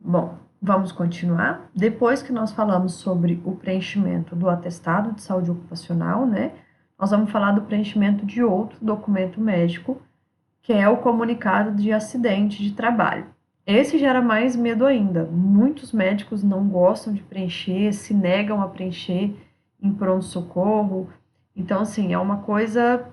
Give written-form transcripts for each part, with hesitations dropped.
Bom, vamos continuar. Depois que nós falamos sobre o preenchimento do atestado de saúde ocupacional, né? Nós vamos falar do preenchimento de outro documento médico, que é o comunicado de acidente de trabalho. Esse gera mais medo ainda. Muitos médicos não gostam de preencher, se negam a preencher em pronto-socorro. Então, assim, é uma coisa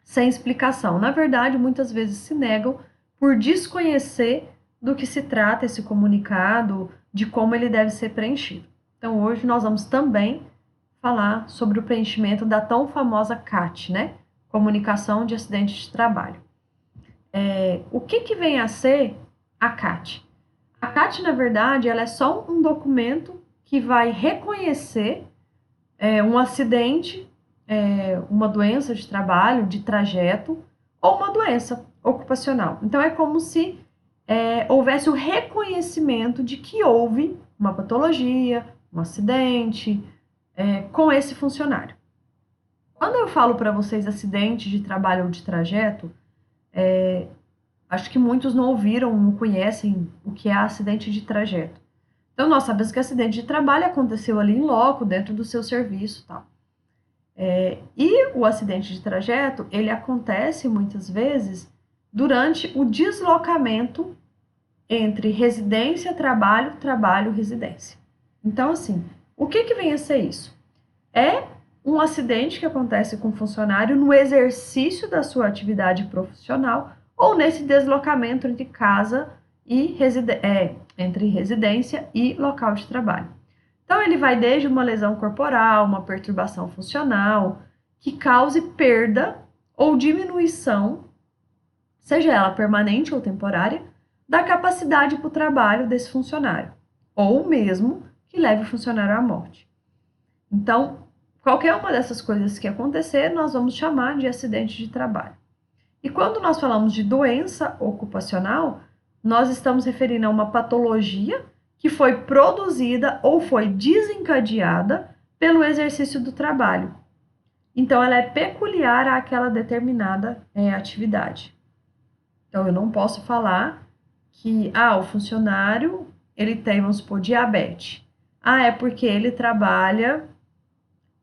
sem explicação. Na verdade, muitas vezes se negam por desconhecer do que se trata esse comunicado, de como ele deve ser preenchido. Então, hoje nós vamos também falar sobre o preenchimento da tão famosa CAT, né? Comunicação de acidente de trabalho. O que vem a ser a CAT? A CAT, na verdade, ela é só um documento que vai reconhecer um acidente, uma doença de trabalho, de trajeto, ou uma doença ocupacional. Então, é como se houvesse o reconhecimento de que houve uma patologia, um acidente com esse funcionário. Quando eu falo para vocês acidente de trabalho ou de trajeto, acho que muitos não ouviram, não conhecem o que é acidente de trajeto. Então, nós sabemos que acidente de trabalho aconteceu ali em loco, dentro do seu serviço, tal. E o acidente de trajeto, ele acontece muitas vezes durante o deslocamento entre residência, trabalho, trabalho, residência. Então, assim, o que vem a ser isso? É um acidente que acontece com o funcionário no exercício da sua atividade profissional ou nesse deslocamento entre casa e entre residência e local de trabalho. Então, ele vai desde uma lesão corporal, uma perturbação funcional, que cause perda ou diminuição, seja ela permanente ou temporária, da capacidade para o trabalho desse funcionário, ou mesmo que leve o funcionário à morte. Então, qualquer uma dessas coisas que acontecer, nós vamos chamar de acidente de trabalho. E quando nós falamos de doença ocupacional, nós estamos referindo a uma patologia que foi produzida ou foi desencadeada pelo exercício do trabalho. Então, ela é peculiar àquela determinada atividade. Então, eu não posso falar que, o funcionário, ele tem, vamos supor, diabetes. É porque ele trabalha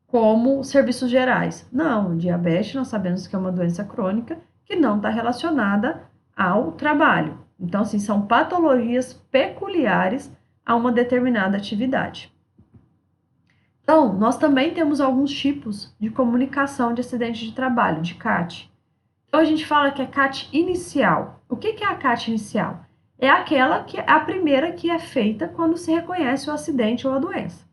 como serviços gerais. Não, diabetes nós sabemos que é uma doença crônica que não está relacionada ao trabalho. Então, assim, são patologias peculiares a uma determinada atividade. Então, nós também temos alguns tipos de comunicação de acidente de trabalho, de CAT. Então, a gente fala que é CAT inicial. O que é a CAT inicial? É aquela que é a primeira que é feita quando se reconhece o acidente ou a doença.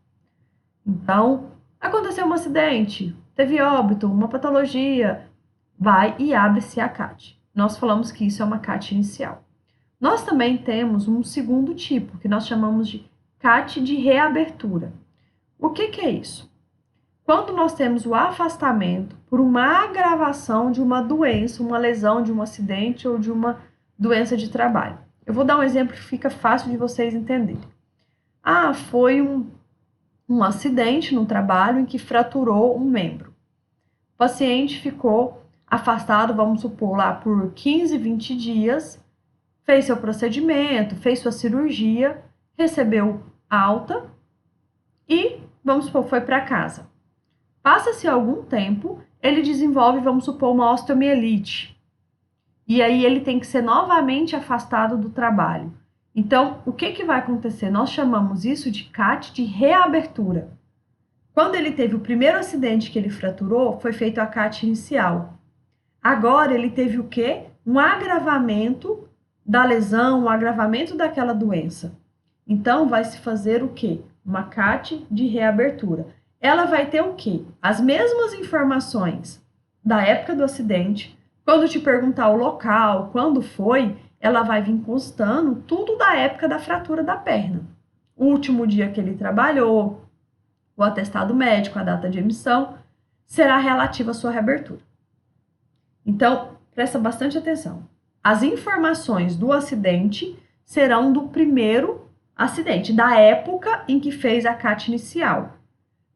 Então, aconteceu um acidente, teve óbito, uma patologia, vai e abre-se a CAT. Nós falamos que isso é uma CAT inicial. Nós também temos um segundo tipo, que nós chamamos de CAT de reabertura. O que é isso? Quando nós temos o afastamento por uma agravação de uma doença, uma lesão de um acidente ou de uma doença de trabalho. Eu vou dar um exemplo que fica fácil de vocês entenderem. Foi um acidente no trabalho em que fraturou um membro. O paciente ficou afastado, vamos supor, lá por 15, 20 dias, fez seu procedimento, fez sua cirurgia, recebeu alta e, vamos supor, foi para casa. Passa-se algum tempo, ele desenvolve, vamos supor, uma osteomielite. E aí ele tem que ser novamente afastado do trabalho. Então, o que vai acontecer? Nós chamamos isso de CAT de reabertura. Quando ele teve o primeiro acidente que ele fraturou, foi feito a CAT inicial. Agora ele teve o quê? Um agravamento da lesão, um agravamento daquela doença. Então, vai se fazer o quê? Uma CAT de reabertura. Ela vai ter o quê? As mesmas informações da época do acidente. Quando te perguntar o local, quando foi, ela vai vir constando tudo da época da fratura da perna. O último dia que ele trabalhou, o atestado médico, a data de emissão, será relativa à sua reabertura. Então, presta bastante atenção. As informações do acidente serão do primeiro acidente, da época em que fez a CAT inicial.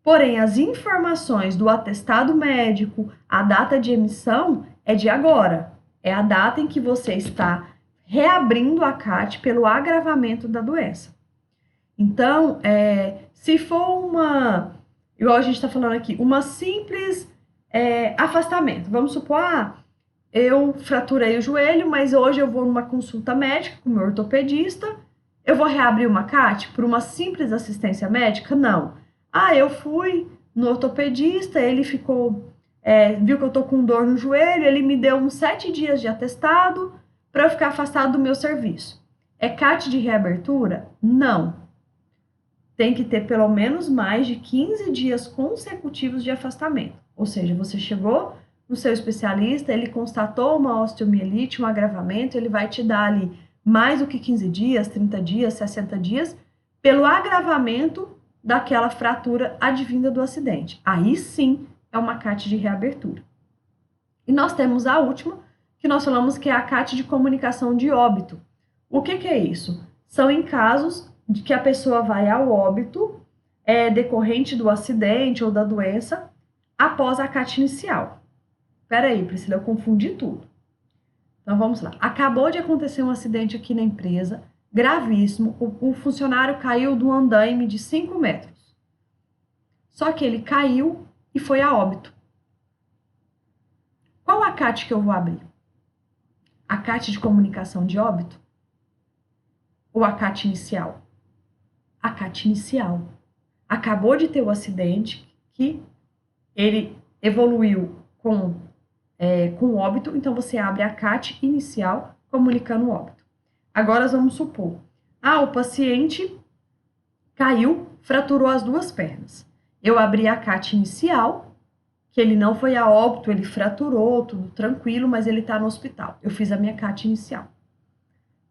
Porém, as informações do atestado médico, a data de emissão, é de agora. É a data em que você está reabrindo a CAT pelo agravamento da doença. Então, se for igual a gente está falando aqui, uma simples afastamento, vamos supor, eu fraturei o joelho, mas hoje eu vou numa consulta médica com o meu ortopedista, eu vou reabrir uma CAT por uma simples assistência médica? Não. Eu fui no ortopedista, ele viu que eu tô com dor no joelho, ele me deu uns 7 dias de atestado para eu ficar afastado do meu serviço. É CAT de reabertura? Não. Tem que ter pelo menos mais de 15 dias consecutivos de afastamento. Ou seja, você chegou no seu especialista, ele constatou uma osteomielite, um agravamento, ele vai te dar ali mais do que 15 dias, 30 dias, 60 dias, pelo agravamento daquela fratura advinda do acidente. Aí sim é uma CAT de reabertura. E nós temos a última, que nós falamos que é a CAT de comunicação de óbito. O que é isso? São em casos de que a pessoa vai ao óbito decorrente do acidente ou da doença após a CAT inicial. Peraí, Priscila, eu confundi tudo. Então vamos lá. Acabou de acontecer um acidente aqui na empresa, gravíssimo. O funcionário caiu do andaime de 5 metros. Só que ele caiu e foi a óbito. Qual a CAT que eu vou abrir? A CAT de comunicação de óbito? Ou a CAT inicial? A CAT inicial. Acabou de ter o acidente que ele evoluiu com óbito, então você abre a CAT inicial comunicando o óbito. Agora vamos supor, o paciente caiu, fraturou as 2 pernas. Eu abri a CAT inicial, que ele não foi a óbito, ele fraturou, tudo tranquilo, mas ele está no hospital. Eu fiz a minha CAT inicial.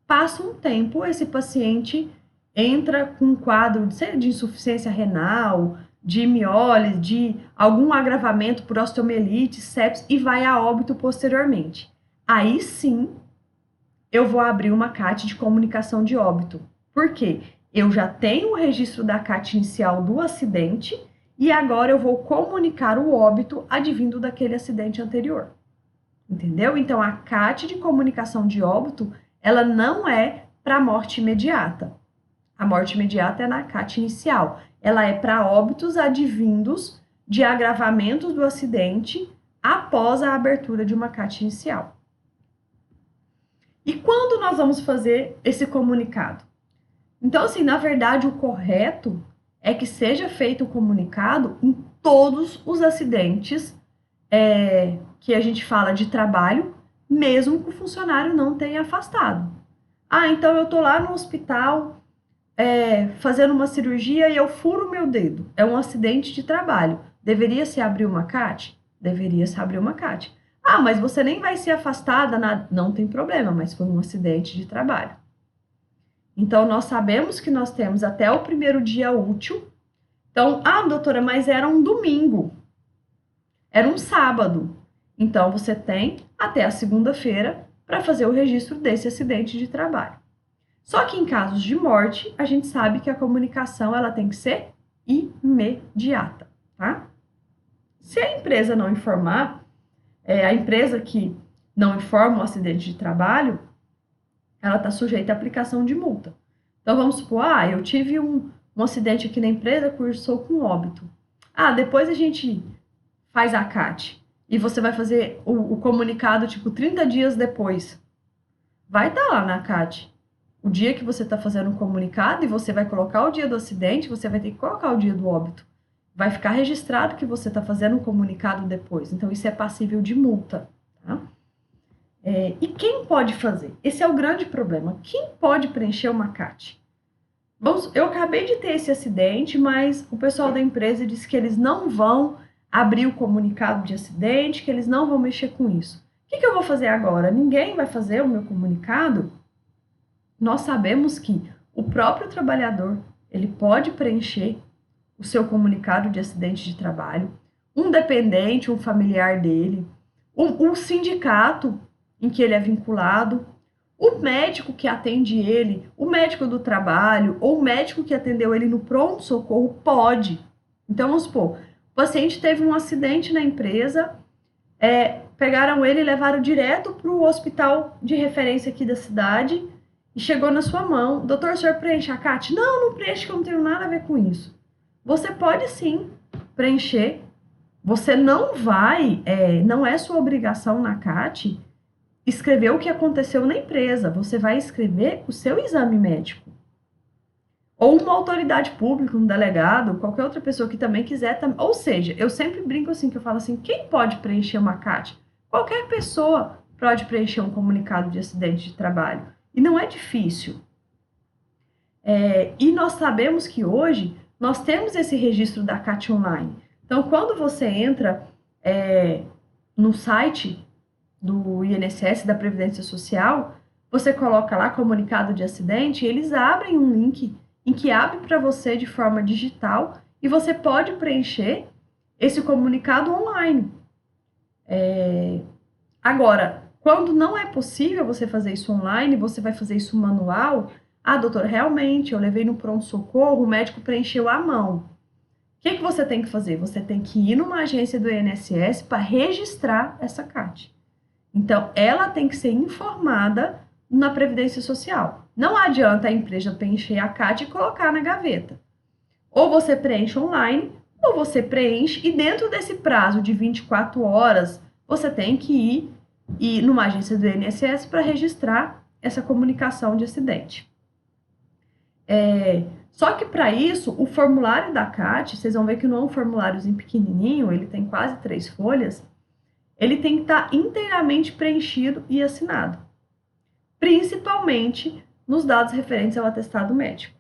Passa um tempo, esse paciente entra com um quadro de insuficiência renal, de miólise, de algum agravamento por osteomielite, sepsis e vai a óbito posteriormente. Aí sim, eu vou abrir uma CAT de comunicação de óbito. Por quê? Eu já tenho o registro da CAT inicial do acidente e agora eu vou comunicar o óbito advindo daquele acidente anterior. Entendeu? Então, a CAT de comunicação de óbito, ela não é para morte imediata. A morte imediata é na CAT inicial. Ela é para óbitos advindos de agravamentos do acidente após a abertura de uma CAT inicial. E quando nós vamos fazer esse comunicado? Então, assim, na verdade, o correto é que seja feito o comunicado em todos os acidentes que a gente fala de trabalho, mesmo que o funcionário não tenha afastado. Então eu tô lá no hospital fazendo uma cirurgia e eu furo meu dedo. É um acidente de trabalho. Deveria se abrir uma CAT? Deveria se abrir uma CAT. Mas você nem vai ser afastada, não tem problema, mas foi um acidente de trabalho. Então, nós sabemos que nós temos até o primeiro dia útil. Então, doutora, mas era um domingo. Era um sábado. Então, você tem até a segunda-feira para fazer o registro desse acidente de trabalho. Só que em casos de morte, a gente sabe que a comunicação ela tem que ser imediata, tá? Se a empresa não informar, a empresa que não informa o acidente de trabalho, ela está sujeita à aplicação de multa. Então, vamos supor, eu tive um acidente aqui na empresa, cursou com óbito. Depois a gente faz a CAT e você vai fazer o comunicado, 30 dias depois. Vai estar lá na CAT o dia que você está fazendo o comunicado e você vai colocar o dia do acidente, você vai ter que colocar o dia do óbito. Vai ficar registrado que você está fazendo um comunicado depois. Então, isso é passível de multa, tá? E quem pode fazer? Esse é o grande problema. Quem pode preencher uma CAT? Eu acabei de ter esse acidente, mas o pessoal da empresa disse que eles não vão abrir o comunicado de acidente, que eles não vão mexer com isso. O que eu vou fazer agora? Ninguém vai fazer o meu comunicado? Nós sabemos que o próprio trabalhador, ele pode preencher o seu comunicado de acidente de trabalho, um dependente, um familiar dele, um sindicato em que ele é vinculado, o médico que atende ele, o médico do trabalho, ou o médico que atendeu ele no pronto-socorro pode. Então, vamos supor, o paciente teve um acidente na empresa, pegaram ele e levaram direto para o hospital de referência aqui da cidade e chegou na sua mão. Doutor, o senhor preenche a CAT? Não, não preenche, que eu não tenho nada a ver com isso. Você pode sim preencher. Você não vai, não é sua obrigação na CAT escrever o que aconteceu na empresa. Você vai escrever o seu exame médico. Ou uma autoridade pública, um delegado, qualquer outra pessoa que também quiser. Ou seja, eu sempre brinco assim, que eu falo assim, quem pode preencher uma CAT? Qualquer pessoa pode preencher um comunicado de acidente de trabalho. E não é difícil. E nós sabemos que hoje nós temos esse registro da CAT online. Então, quando você entra no site do INSS, da Previdência Social, você coloca lá comunicado de acidente, e eles abrem um link em que abre para você de forma digital e você pode preencher esse comunicado online. Agora, quando não é possível você fazer isso online, você vai fazer isso manual. Ah, doutora, realmente, eu levei no pronto-socorro, o médico preencheu à mão. O que você tem que fazer? Você tem que ir numa agência do INSS para registrar essa CAT. Então, ela tem que ser informada na Previdência Social. Não adianta a empresa preencher a CAT e colocar na gaveta. Ou você preenche online, ou você preenche e dentro desse prazo de 24 horas, você tem que ir numa agência do INSS para registrar essa comunicação de acidente. Só que para isso, o formulário da CAT, vocês vão ver que não é um formuláriozinho pequenininho, ele tem quase 3 folhas, ele tem que estar inteiramente preenchido e assinado, principalmente nos dados referentes ao atestado médico.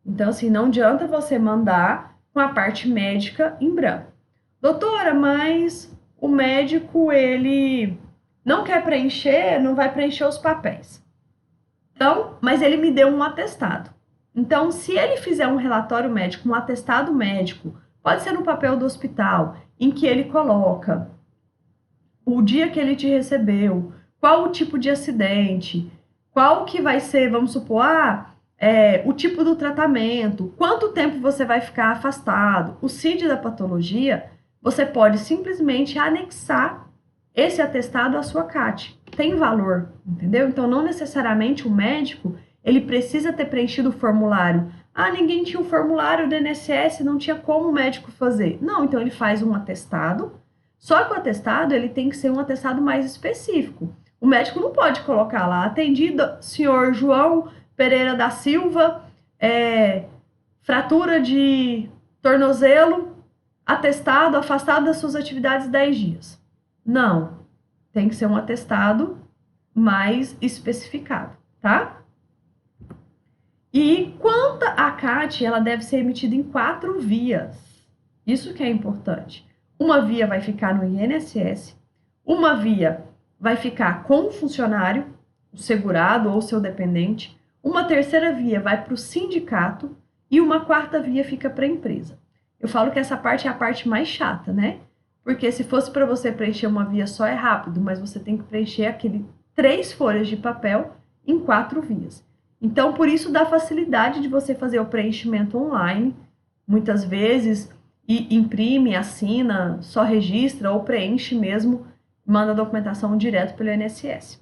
Então, assim, não adianta você mandar com a parte médica em branco. Doutora, mas o médico, ele não quer preencher, não vai preencher os papéis. Então, mas ele me deu um atestado. Então, se ele fizer um relatório médico, um atestado médico, pode ser no papel do hospital, em que ele coloca o dia que ele te recebeu, qual o tipo de acidente, qual que vai ser, vamos supor, o tipo do tratamento, quanto tempo você vai ficar afastado, o CID da patologia, você pode simplesmente anexar esse atestado à sua CAT. Tem valor, entendeu? Então, não necessariamente o médico, ele precisa ter preenchido o formulário. Ah, ninguém tinha o formulário do INSS, não tinha como o médico fazer. Não, então ele faz um atestado, só que o atestado, ele tem que ser um atestado mais específico. O médico não pode colocar lá, atendido, senhor João Pereira da Silva, fratura de tornozelo, atestado, afastado das suas atividades 10 dias. Não, tem que ser um atestado mais especificado, tá? E quanto à CAT, ela deve ser emitida em 4 vias. Isso que é importante. Uma via vai ficar no INSS, uma via vai ficar com o funcionário, o segurado ou seu dependente, uma terceira via vai para o sindicato e uma quarta via fica para a empresa. Eu falo que essa parte é a parte mais chata, né? Porque se fosse para você preencher uma via só é rápido, mas você tem que preencher 3 folhas de papel em 4 vias. Então, por isso dá facilidade de você fazer o preenchimento online, muitas vezes, e imprime, assina, só registra ou preenche mesmo, manda a documentação direto pelo INSS.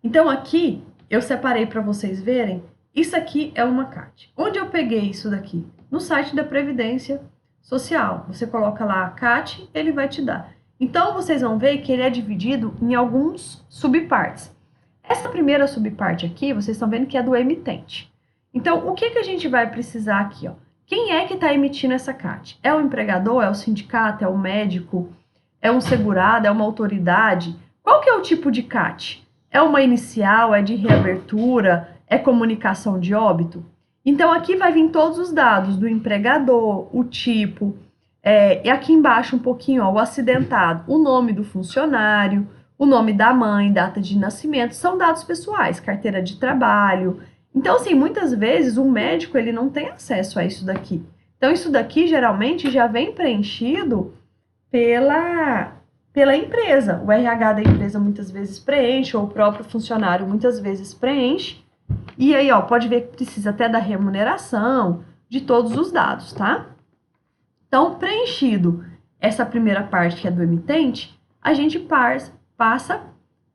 Então, aqui eu separei para vocês verem, isso aqui é uma CAT. Onde eu peguei isso daqui? No site da Previdência Social. Você coloca lá a CAT, ele vai te dar. Então, vocês vão ver que ele é dividido em alguns subpartes. Essa primeira subparte aqui, vocês estão vendo que é do emitente. Então, o que a gente vai precisar aqui, ó? Quem é que está emitindo essa CAT? É o empregador? É o sindicato? É o médico? É um segurado? É uma autoridade? Qual que é o tipo de CAT? É uma inicial? É de reabertura? É comunicação de óbito? Então, aqui vai vir todos os dados do empregador, o tipo, e aqui embaixo um pouquinho, ó, o acidentado, o nome do funcionário, o nome da mãe, data de nascimento, são dados pessoais, carteira de trabalho. Então, assim, muitas vezes o médico, ele não tem acesso a isso daqui. Então, isso daqui, geralmente, já vem preenchido pela empresa. O RH da empresa, muitas vezes, preenche, ou o próprio funcionário, muitas vezes, preenche. E aí, ó, pode ver que precisa até da remuneração, de todos os dados, tá? Então, preenchido essa primeira parte, que é do emitente, a gente passa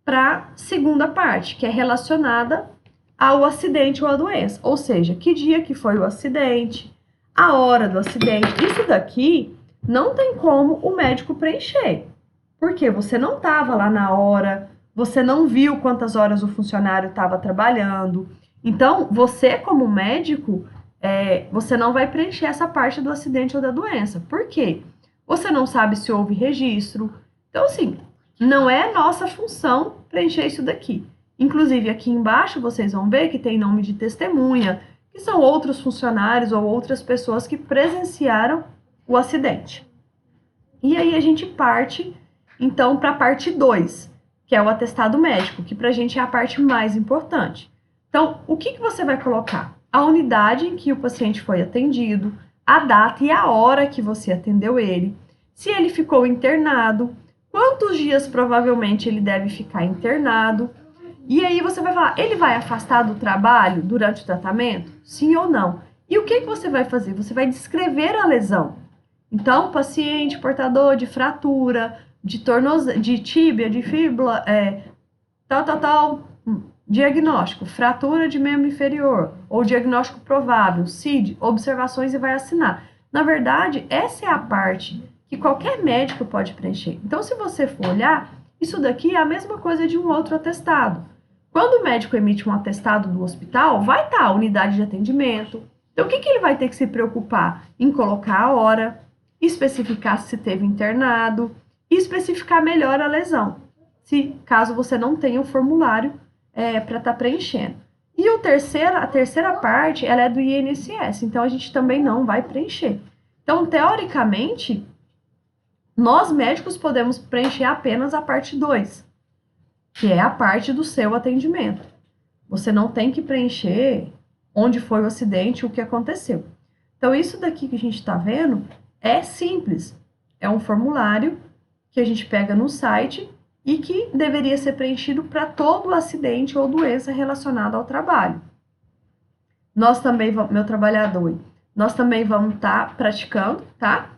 para a segunda parte, que é relacionada ao acidente ou à doença. Ou seja, que dia que foi o acidente, a hora do acidente. Isso daqui não tem como o médico preencher, porque você não estava lá na hora, você não viu quantas horas o funcionário estava trabalhando. Então, você como médico, você não vai preencher essa parte do acidente ou da doença. Por quê? Você não sabe se houve registro. Então, assim, não é nossa função preencher isso daqui. Inclusive, aqui embaixo vocês vão ver que tem nome de testemunha, que são outros funcionários ou outras pessoas que presenciaram o acidente. E aí a gente parte, então, para a parte 2, que é o atestado médico, que para a gente é a parte mais importante. Então, o que você vai colocar? A unidade em que o paciente foi atendido, a data e a hora que você atendeu ele, se ele ficou internado, quantos dias provavelmente ele deve ficar internado. E aí você vai falar, ele vai afastar do trabalho durante o tratamento? Sim ou não? E o que você vai fazer? Você vai descrever a lesão. Então, paciente portador de fratura, de tíbia, de fíbula, tal, diagnóstico, fratura de membro inferior, ou diagnóstico provável, CID, observações e vai assinar. Na verdade, essa é a parte que qualquer médico pode preencher. Então, se você for olhar, isso daqui é a mesma coisa de um outro atestado. Quando o médico emite um atestado do hospital, vai estar a unidade de atendimento. Então, o que ele vai ter que se preocupar? Em colocar a hora, especificar se teve internado e especificar melhor a lesão, se caso você não tenha o formulário para estar preenchendo. E a terceira parte, ela é do INSS, então a gente também não vai preencher. Então, teoricamente, nós médicos podemos preencher apenas a parte 2, que é a parte do seu atendimento. Você não tem que preencher onde foi o acidente, o que aconteceu. Então, isso daqui que a gente está vendo é simples. É um formulário que a gente pega no site e que deveria ser preenchido para todo acidente ou doença relacionada ao trabalho. Nós também, meu trabalhador, nós também vamos estar praticando, tá?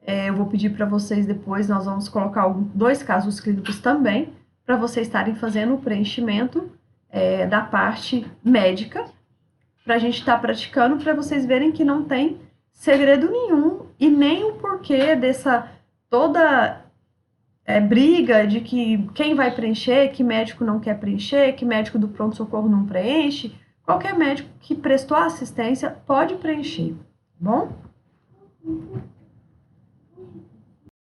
Eu vou pedir para vocês depois, nós vamos colocar 2 casos clínicos também, para vocês estarem fazendo o preenchimento da parte médica, para a gente estar praticando, para vocês verem que não tem segredo nenhum e nem o porquê dessa toda briga de que quem vai preencher, que médico não quer preencher, que médico do pronto-socorro não preenche. Qualquer médico que prestou assistência pode preencher, tá bom?